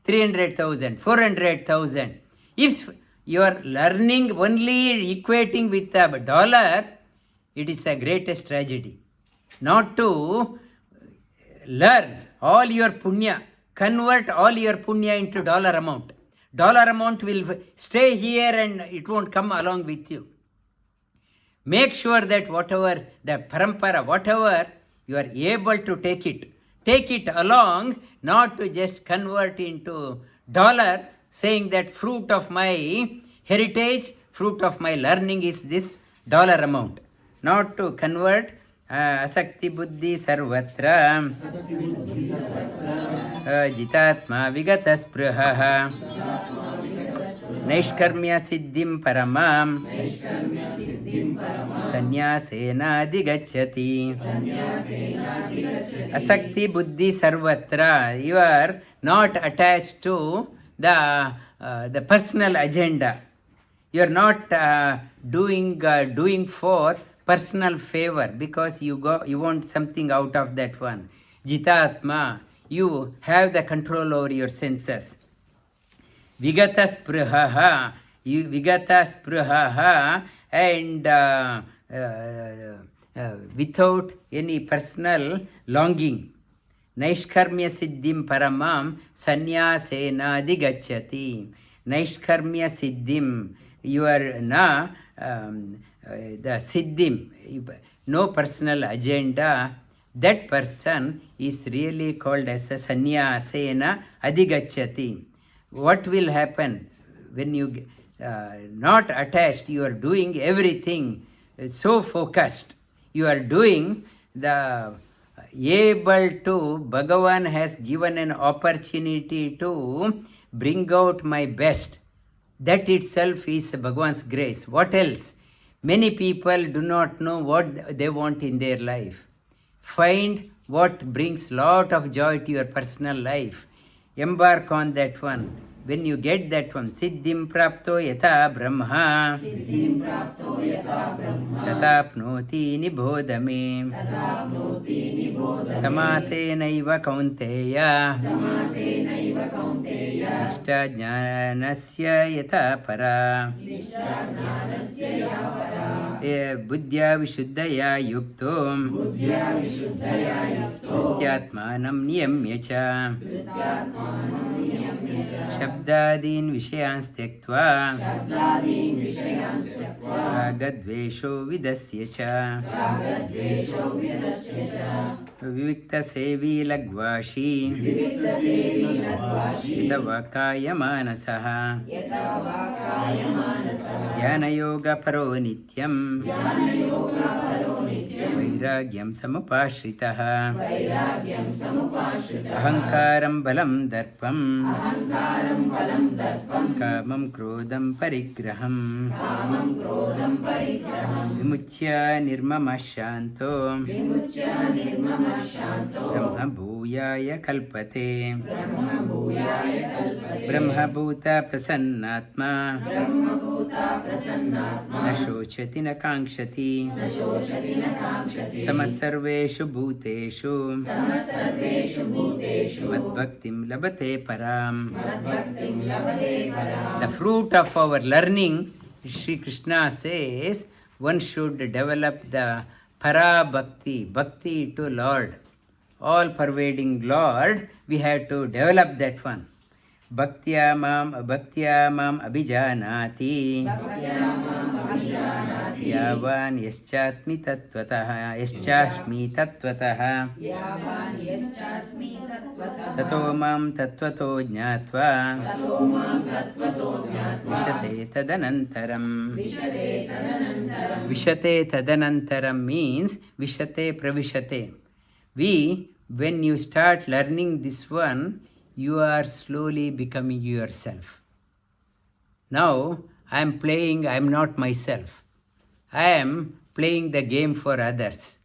300,000, 400,000. If you are learning only equating with a dollar, it is the greatest tragedy. Not to learn all your punya, convert all your punya into dollar amount. Dollar amount will stay here and it won't come along with you. Make sure that whatever the parampara, whatever you are able to take it along, not to just convert into dollar, saying that fruit of my heritage, fruit of my learning is this dollar amount. Not to convert. Asakti buddhi sarvatra jitatma vigata spruha naishkarmya siddhim paramam sanyasena digacchati. Asakti buddhi sarvatra, you are not attached to the personal agenda. You are not doing for personal favor because you want something out of that one. Jitatma, you have the control over your senses. Vigata spruhaha, and without any personal longing. Naishkarmya siddhim paramam sanyasena digacchati. Naishkarmya siddhim, you are na the siddhim, no personal agenda. That person is really called as a sanyasena adhigacchati. What will happen when you not attached, you are doing everything so focused, you are doing the able to, Bhagavan has given an opportunity to bring out my best. That itself is Bhagavan's grace. What else? Many people do not know what they want in their life. Find what brings lot of joy to your personal life. Embark on that one. when you get that one, siddhim prapto yatha brahma tatapnoti nibodha me samasenaiva kaunteya nishta jnanasya yatha para buddhya vishuddhaya yukto नित्यात्मानं नियम्य च शब्दादीन् विषयान् त्यक्त्वा रागद्वेषो विदस्य च विविक्तसेवी लघ्वाशी यतवाकाय मानसः ध्यानयोगपरो नित्यं वैराग्यं समुपाश्रितः अहङ्कारं बलं दर्पं कामं क्रोधं परिग्रहं विमुच्य निर्ममः शान्तो ब्रह्मभूयाय कल्पते ब्रह्मभूत प्रसन्नात्मा न शोचति न काङ्क्षति समस्सर्वेषु भूतेषु मद्भक्तिं लभते पराम्. The fruit of our learning, Sri Krishna says, one should develop the para bhakti, bhakti to Lord, all pervading Lord. We have to develop that one. Bhaktya mam abhijanati yavan yaschasmi tattvataha tato mam tattvato jnatva vishate tadanantaram means vishate pravishate. When you start learning this one, you are slowly becoming yourself. Now, I am playing, I am not myself. I am playing the game for others.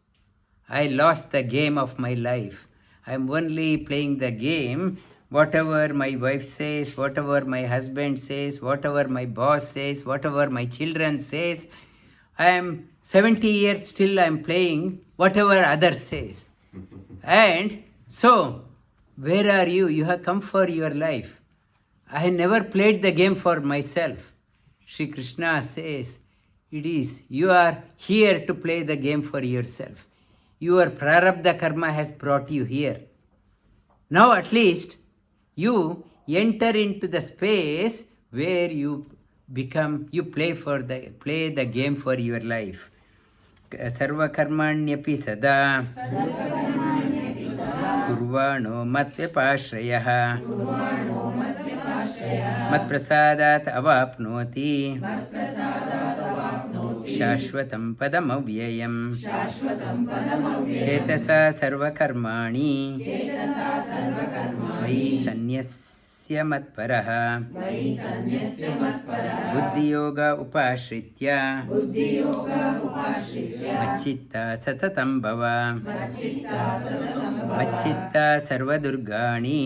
I lost the game of my life. I am only playing the game, whatever my wife says, whatever my husband says, whatever my boss says, whatever my children says. I am 70 years, still I am playing whatever others says. And so, where are you? You have come for your life. I have never played the game for myself. Sri Krishna says, it is, you are here to play the game for yourself. Your prarabdha karma has brought you here. Now at least, you enter into the space where you play the game for your life. Sarva karmanyapi sada kurvano matvepashrayah matprasadat avapnoti shashvatam padam avyayam cetasa sarva karmani mayi sanyasya matparaha buddhi yoga upashritya machitta satatam bhava machitta sarva durgani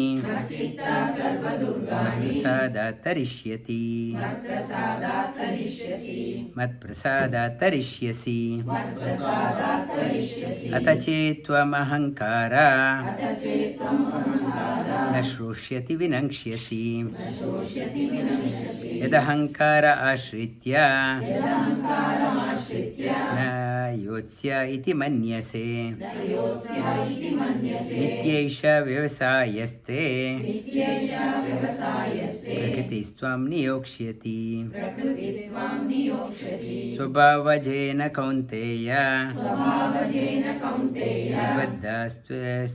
matprasadat tarishyasi atachetvam ahankara न श्रोष्यति विनङ्क्ष्यसि यदहङ्कार आश्रित्य न योत्स्य इति मन्यसे नित्यैष व्यवसायस्ते प्रकृतिस्त्वां नियोक्ष्यति स्वभावजेन कौन्तेय निबद्धा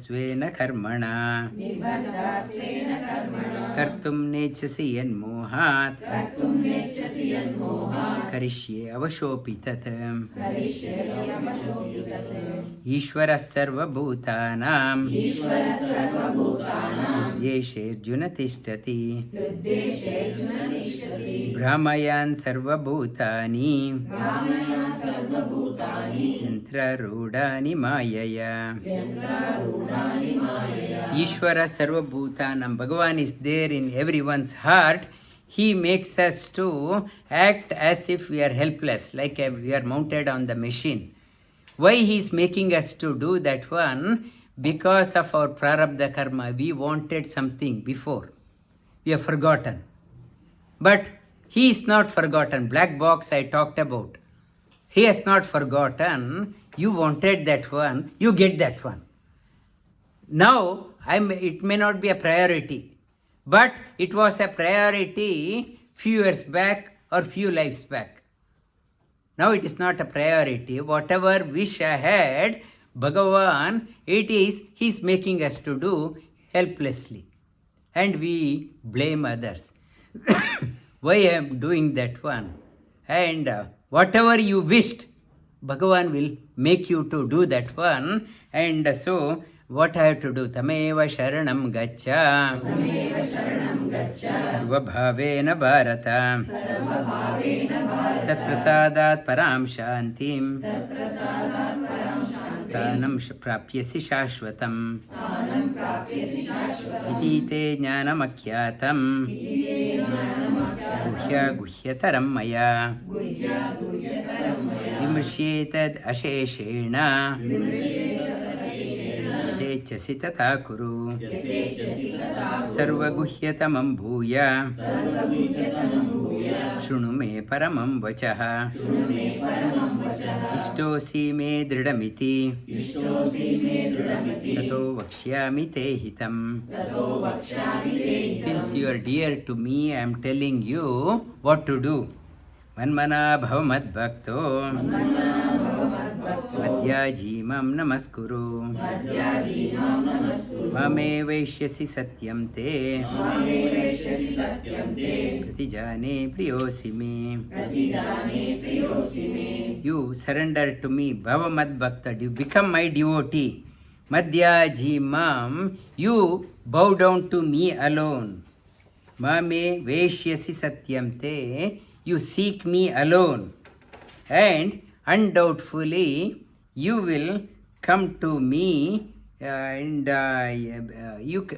स्वेन कर्मणा कर्तुं नेच्छसि यन्मोहात् करिष्ये अवशोऽपि तत् Ishwara ಸರ್ವಭೂತಾನಾಂ ಹೃದ್ಯೇಶೇರ್ಜುನ ತಿಷ್ಠತಿ ಭ್ರಾಮಯಾನ್ ಸರ್ವಭೂತಾನಿ ಯಂತ್ರರೂಢಾನಿ ಮಾಯಯ. Ishwara ಸರ್ವಭೂತಾನಾಂ. Bhagavan is there in everyone's heart. He makes us to act as if we are helpless, like we are mounted on the machine. Why he is making us to do that one? Because of our prarabdha karma. We wanted something before. We have forgotten. But he is not forgotten. Black box I talked about. He has not forgotten. You wanted that one. You get that one. Now, it may not be a priority. But it was a priority few years back or few lives back. Now it is not a priority. Whatever wish I had, Bhagavan, he is making us to do helplessly. And we blame others. Why I am doing that one? And whatever you wished, Bhagavan will make you to do that one. And so, what I have to do? Tameva sharanam gaccha. Sarvabhavena bharata. Tat prasadat param shantim. Sthanam prapyasi shashvatam. Iti te jnanam akyatam. Guhya guhyataram maya. Vimrshyetad asheshena. यथेच्छसि तथा कुरु सर्वगुह्यतमं भूय शृणु मे परमं वचः इष्टोऽसि मे दृढमिति ततो वक्ष्यामि ते हितम्. Since you are dear to me, I am telling you what to do. Manmana bhava madbhakto madhyajimam namaskuru mame vaishyasi satyam te pratijane priyosi me. You surrender to me, bhava madbhakta, you become my devotee. Madhyajimam, you bow down to me alone. Mame vaishyasi satyam te, you seek me alone. And undoubtedly, you will come to me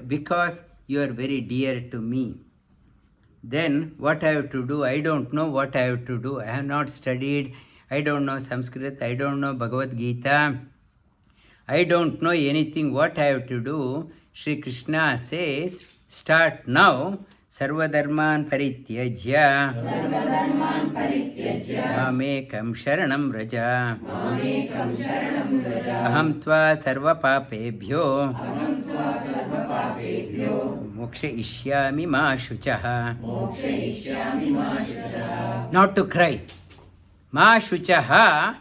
because you are very dear to me. Then what I have to do? I don't know what I have to do. I have not studied. I don't know Sanskrit. I don't know Bhagavad Gita. I don't know anything. What I have to do? Sri Krishna says, start now. Sarvadharman parityajya mamekam sharanam vraja aham tva sarva papebhyo mokshayishyami ma shuchaha. Not to cry. Ma shuchaha.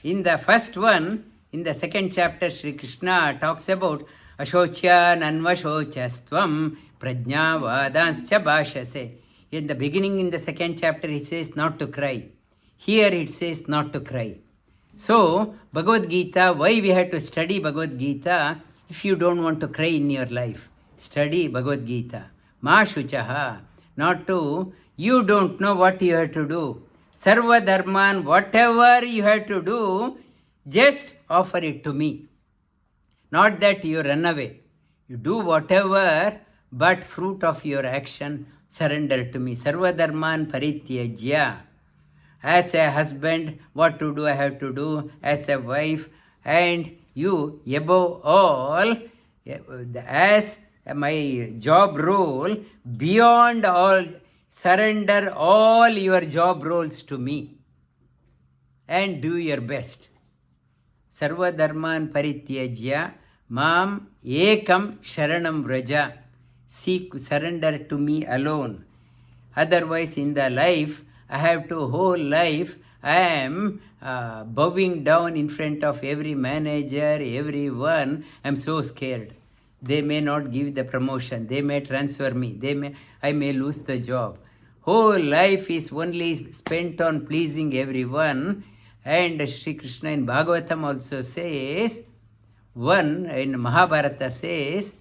In the first one, in the second chapter, Sri Krishna talks about ashochya nanvashochastvam prajna vadanscha bhashase. In the beginning, in the second chapter, he says not to cry. Here it says not to cry. So, Bhagavad Gita, why we have to study Bhagavad Gita? If you don't want to cry in your life, study Bhagavad Gita. Ma shuchaha. Not to, you don't know what you have to do. Sarva dharman, whatever you have to do, just offer it to me. Not that you run away. You do whatever, but fruit of your action, surrender to me. Sarva dharman parityajya. As a husband, what to do I have to do. As a wife, and you, above all, as my job role, beyond all, surrender all your job roles to me. And do your best. Sarva dharman parityajya mam ekam sharanam vraja. Seek, surrender to me alone. Otherwise, in the life, I have to whole life, I am bowing down in front of every manager, everyone. I am so scared. They may not give the promotion. They may transfer me. I may lose the job. Whole life is only spent on pleasing everyone. And Sri Krishna in Bhagavatam also says, one in Mahabharata says,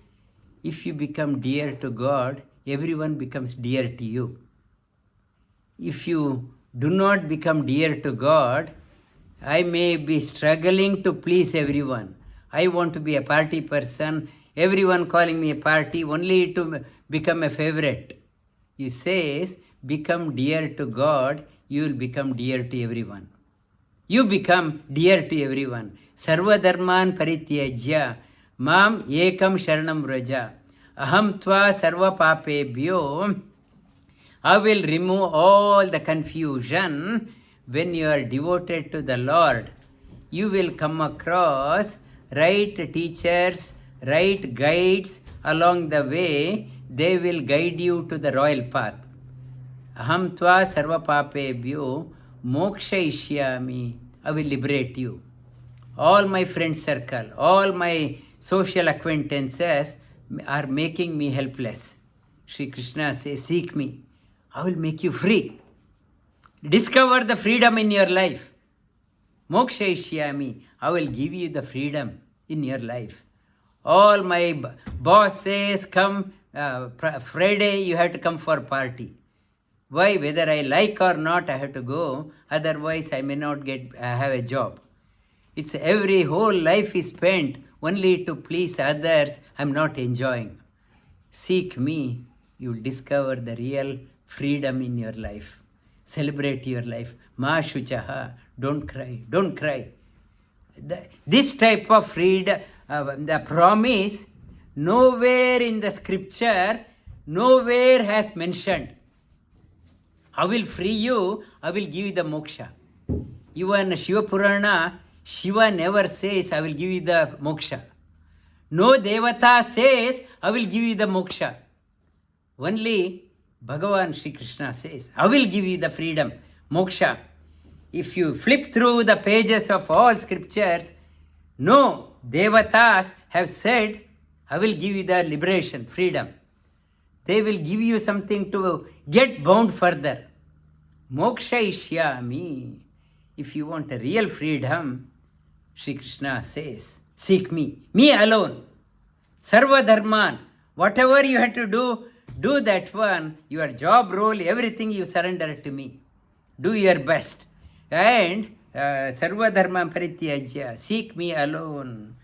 if you become dear to God, everyone becomes dear to you. If you do not become dear to God, I may be struggling to please everyone. I want to be a party person, everyone calling me a party, only to become a favorite. He says, become dear to God, you will become dear to everyone. You become dear to everyone. Sarva dharman parityajya mam ekam sharanam vraja. Aham tva sarva papebhyo. I will remove all the confusion. When you are devoted to the Lord, you will come across right teachers, right guides along the way. They will guide you to the royal path. Aham tva sarva papebhyo mokshayishyami. I will liberate you. All my friend circle, all my social acquaintances are making me helpless. Sri Krishna says, seek me. I will make you free. Discover the freedom in your life. Mokshayishyami. I will give you the freedom in your life. All my boss says, come Friday, you have to come for party. Why? Whether I like or not, I have to go. Otherwise, I may not have a job. It's every whole life is spent only to please others. I'm not enjoying. Seek me. You will discover the real freedom in your life. Celebrate your life. Ma shuchaha. Don't cry. Don't cry. This type of freedom, the promise, nowhere in the scripture, nowhere has mentioned. I will free you, I will give you the moksha. Even Shiva Purana, Shiva never says, I will give you the moksha. No Devata says, I will give you the moksha. Only Bhagavan Sri Krishna says, I will give you the freedom, moksha. If you flip through the pages of all scriptures, no Devatas have said, I will give you the liberation, freedom. They will give you something to get bound further. Mokshayishyami. If you want a real freedom, Sri Krishna says, seek me alone. Sarva dharman. Whatever you have to do that one. Your job role, everything you surrender to me. Do your best. And sarva dharman parityajya. Seek me alone.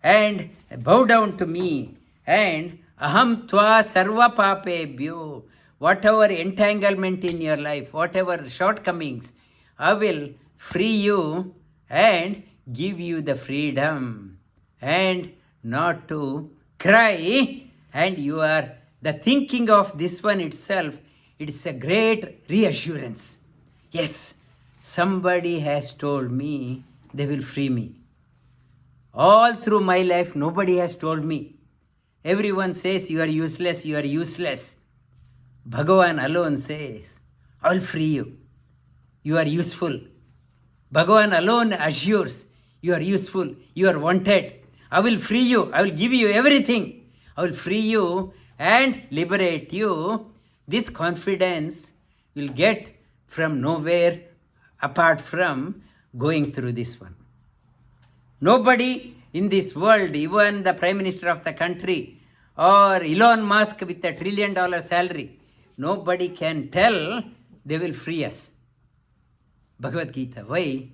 And bow down to me. And aham tva sarva papebhyo. Whatever entanglement in your life, whatever shortcomings, I will free you and give you the freedom and not to cry. And you are the thinking of this one itself, it's a great reassurance. Yes, somebody has told me they will free me. All through my life, nobody has told me. Everyone says you are useless, you are useless. Bhagavan alone says, I will free you. You are useful. Bhagavan alone assures, you are useful, you are wanted. I will free you, I will give you everything. I will free you and liberate you. This confidence will get from nowhere apart from going through this one. Nobody in this world, even the Prime Minister of the country or Elon Musk with a $1 trillion salary, nobody can tell they will free us. Bhagavad Gita, why?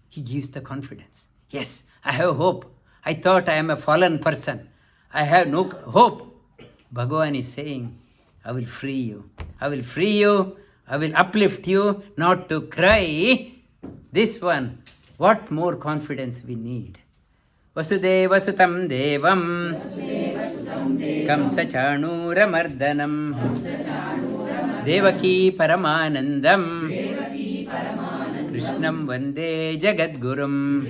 He gives the confidence. Yes, I have hope. I thought I am a fallen person. I have no hope. Bhagavan is saying, I will free you. I will free you. I will uplift you, not to cry. This one, what more confidence we need? Vasudeva Sutam Devam Kamsa Chanura Mardanam Devaki Paramanandam Krishnam Vande Jagadgurum.